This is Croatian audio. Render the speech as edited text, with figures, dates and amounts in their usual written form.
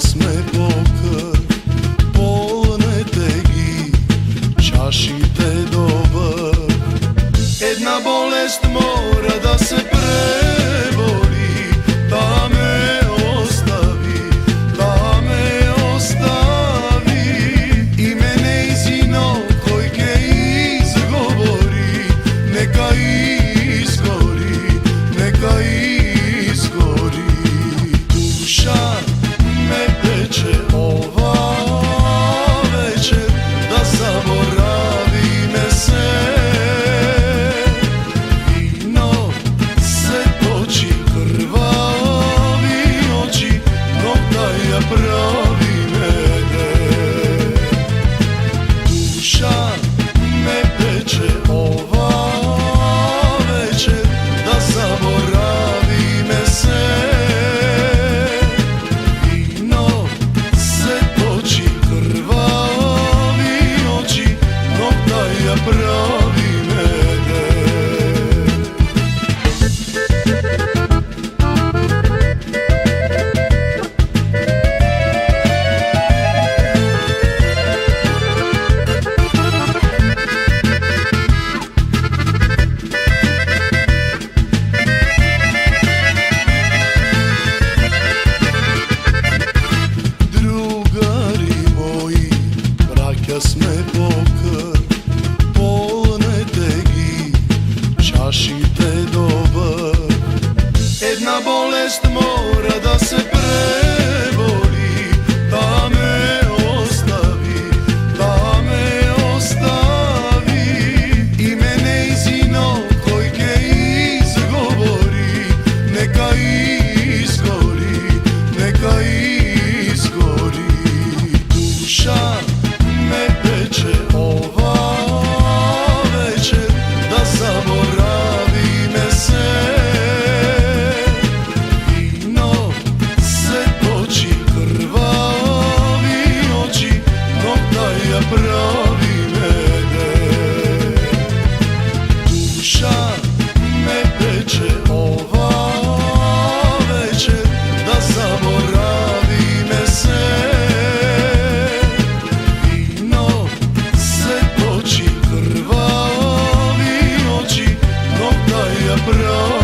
Sme po krv, polnete gi, čašite do vrh. Jedna bolest mora da se preboli, da me ostavi, da me ostavi. I mene izino kojke izgovori, neka izgori, neka izgori. Duša me peče ova večer, da zaboravi me se. Vino se toči, krvavi oči, noktaja pravi mene. Duša me peče ova večer, da zaboravi me se. Pravi mene. Drugari moji, braća sme po krv, čašite do vrh. Jedna bolest mora da se preboli, da me ostavi, da me ostavi. I mene izino kojke izgovori, neka izgori, neka izgori. Duša me peče ova večer, da zaboravi me se. Vino se toči, krvavi oči, noktaja pravi mene. Duša me peče ova večer, da zaboravi me se. Vino se toči, krvavi oči, noktaja pravi.